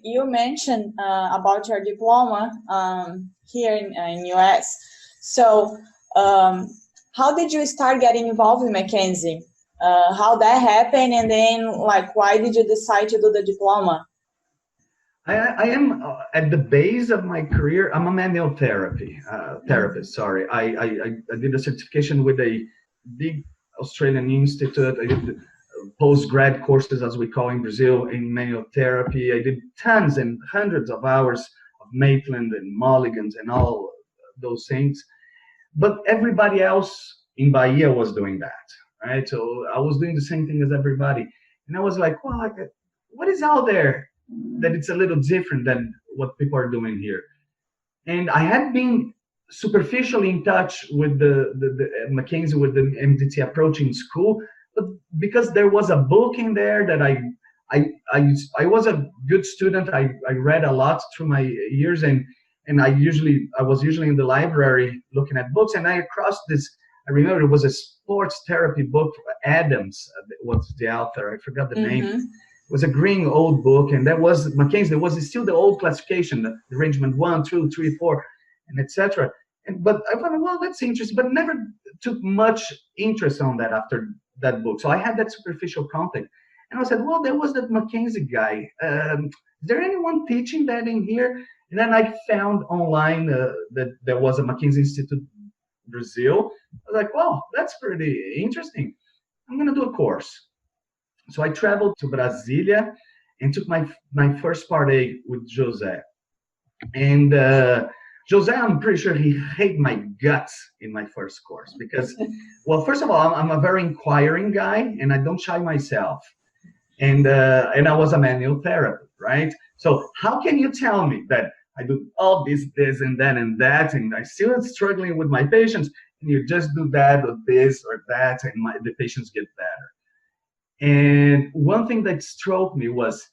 you mentioned about your diploma here in US. So how did you start getting involved in McKenzie? How that happened, and then like why did you decide to do the diploma? I am at the base of my career. I'm a manual therapist. Sorry, I did a certification with a big Australian institute. I did post-grad courses, as we call in Brazil, in manual therapy. I did tons and hundreds of hours of Maitland and Mulligan's and all those things. But everybody else in Bahia was doing that, right? So I was doing the same thing as everybody, and I was like, well, what is out there that it's a little different than what people are doing here? And I had been superficially in touch with the McKenzie, with the MDT approach in school, but because there was a book in there that I was a good student. I read a lot through my years, and I was usually in the library looking at books, and I crossed this. I remember it was a sports therapy book. Adams was the author. I forgot the name. It was a green old book, and that was McKenzie. There was still the old classification, the arrangement 1, 2, 3, 4, and etc. But I thought, well, that's interesting, but never took much interest on that after that book. So I had that superficial contact, and I said, well, there was that McKenzie guy. Is there anyone teaching that in here? And then I found online that there was a McKenzie Institute Brazil. I was like, well, that's pretty interesting. I'm going to do a course. So I traveled to Brasilia and took my first Part A with José. And José, I'm pretty sure he hated my guts in my first course because, well, first of all, I'm a very inquiring guy, and I don't shy myself. And I was a manual therapist, right? So how can you tell me that I do all this, and that, and I still am struggling with my patients, and you just do that or this or that, and the patients get better? And one thing that struck me was,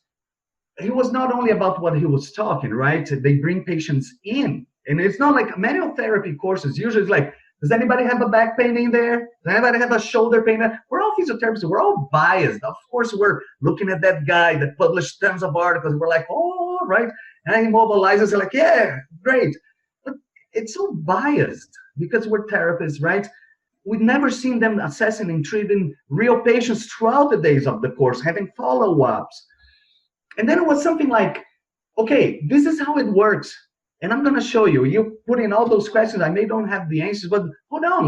it was not only about what he was talking, right? They bring patients in, and it's not like manual therapy courses. Usually it's like, does anybody have a back pain in there? Does anybody have a shoulder pain? We're all physiotherapists. We're all biased. Of course, we're looking at that guy that published tons of articles. We're like, oh, right. And he mobilizes, like, yeah, great. But it's so biased because we're therapists, right? We've never seen them assessing and treating real patients throughout the days of the course, having follow-ups. And then it was something like, okay, this is how it works. And I'm going to show you. You put in all those questions. I may don't have the answers, but hold on.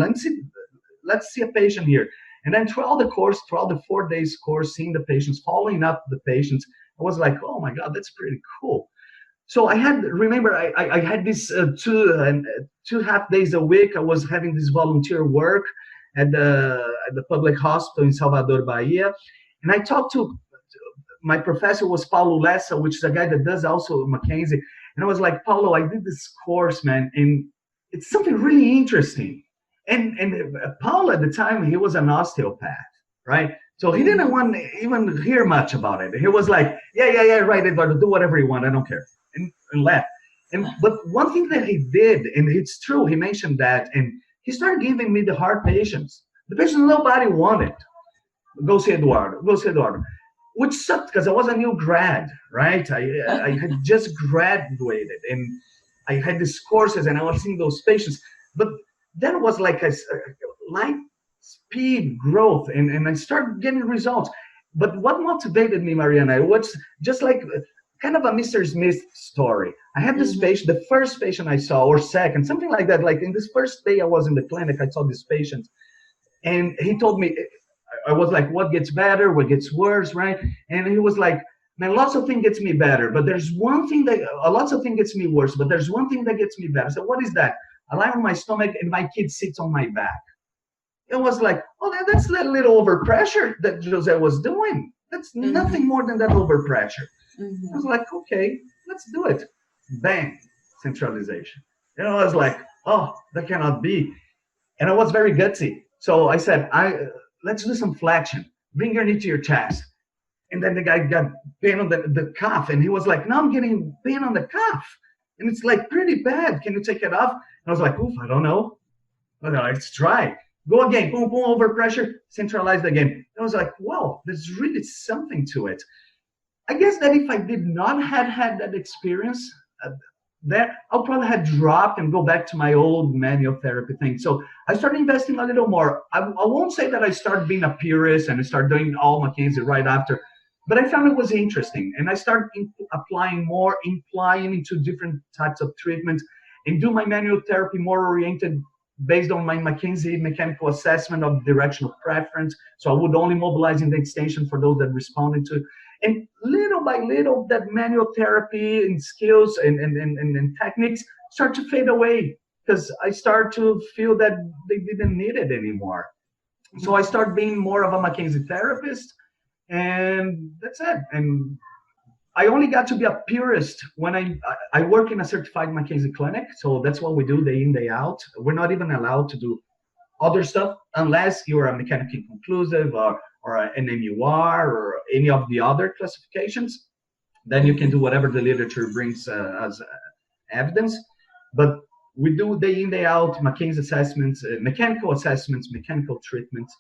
Let's see a patient here. And then throughout the 4 days course, seeing the patients, following up the patients, I was like, oh my God, that's pretty cool. So I had this 2.5 days a week. I was having this volunteer work at the public hospital in Salvador, Bahia. And I talked to, my professor was Paulo Lessa, which is a guy that does also McKenzie. And I was like, Paulo, I did this course, man, and it's something really interesting. And Paulo at the time, he was an osteopath, right? So he didn't want to even hear much about it. He was like, yeah, right, Eduardo, do whatever you want, I don't care, and left. But one thing that he did, and it's true, he mentioned that, and he started giving me the hard patients. The patients nobody wanted. Go see Eduardo. Which sucked because I was a new grad, right? I had just graduated, and I had these courses, and I was seeing those patients. But then was like a light speed growth, and I started getting results. But what motivated me, Mariana, was just like kind of a Mr. Smith story. I had this patient, the first patient I saw, or second, something like that. Like in this first day I was in the clinic, I saw this patient, and he told me, I was like, what gets better, what gets worse, right? And he was like, man, lots of things gets me better, but there's one thing that, lots of things gets me worse, but there's one thing that gets me better. I said, what is that? I lie on my stomach and my kid sits on my back. It was like, oh, that's that little overpressure that Jose was doing. That's nothing more than that overpressure. I was like, okay, let's do it. Bang, centralization. And I was like, oh, that cannot be. And I was very gutsy. So I said, let's do some flexion. Bring your knee to your chest. And then the guy got pain on the cuff. And he was like, no, I'm getting pain on the cuff. And it's like pretty bad. Can you take it off? And I was like, oof, I don't know. But let's try. Go again. Boom, boom, overpressure. Centralized again. And I was like, wow, there's really something to it. I guess that if I did not have had that experience, that I'll probably have dropped and go back to my old manual therapy thing. So I started investing a little more. I won't say that I started being a purist and I started doing all McKenzie right after, but I found it was interesting. And I started applying more, implying into different types of treatments and do my manual therapy more oriented based on my McKenzie mechanical assessment of direction of preference. So I would only mobilize in the extension for those that responded to. And little by little, that manual therapy and skills and techniques start to fade away because I start to feel that they didn't need it anymore. So I start being more of a McKenzie therapist, and that's it. And I only got to be a purist when I work in a certified McKenzie clinic. So that's what we do day in, day out. We're not even allowed to do other stuff unless you're a mechanically conclusive or an MUR or any of the other classifications. Then you can do whatever the literature brings as evidence. But we do day in, day out McKenzie assessments, mechanical treatments.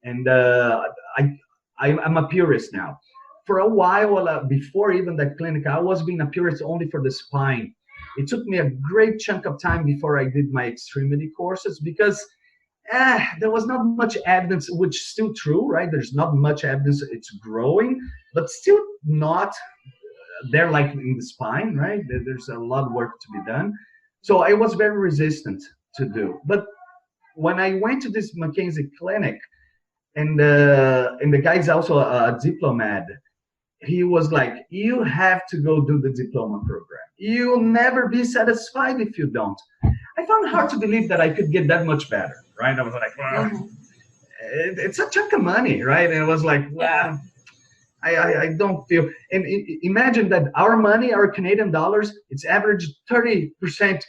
And I'm a purist now. For a while, before even that clinic, I was being a purist only for the spine. It took me a great chunk of time before I did my extremity courses because there was not much evidence, which is still true, right? There's not much evidence. It's growing, but still not there like in the spine, right? There's a lot of work to be done. So I was very resistant to do. But when I went to this McKenzie clinic, and the guy's also a diplomat, he was like, you have to go do the diploma program. You'll never be satisfied if you don't. I found it hard to believe that I could get that much better, right? I was like, well, it's a chunk of money, right? And it was like, well, I don't feel, and imagine that our money, our Canadian dollars, it's average 30%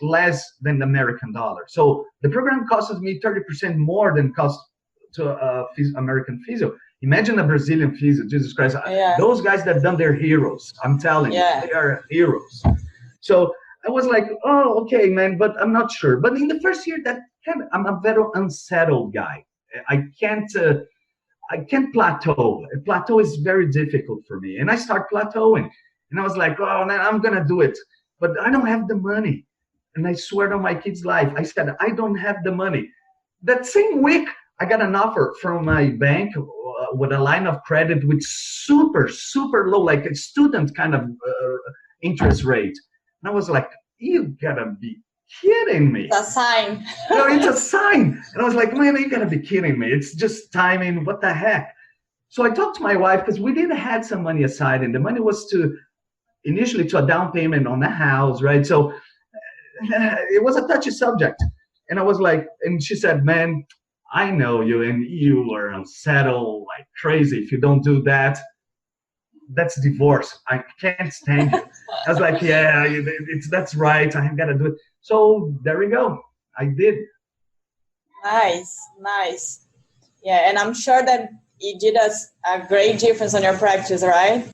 less than the American dollar. So the program costs me 30% more than cost to American physio. Imagine a Brazilian physio, Jesus Christ. Those guys that done, they're heroes. I'm telling you, they are heroes. So I was like, oh, okay, man, but I'm not sure. But in the first year, I'm a very unsettled guy. I can't plateau. A plateau is very difficult for me. And I start plateauing. And I was like, oh, man, I'm going to do it. But I don't have the money. And I swear on my kid's life, I said, I don't have the money. That same week, I got an offer from my bank with a line of credit with super, super low, like a student kind of interest rate. And I was like, you gotta be kidding me. It's a sign. It's a sign. And I was like, man, you gotta be kidding me. It's just timing. What the heck? So I talked to my wife because we did have some money aside, and the money was initially to a down payment on the house, right? So it was a touchy subject. And I was like, and she said, man, I know you, and you are unsettled like crazy. If you don't do that, that's divorce. I can't stand you. I was like, yeah, that's right. I got to do it. So there we go. I did. Nice. Yeah, and I'm sure that it did a great difference on your practice, right?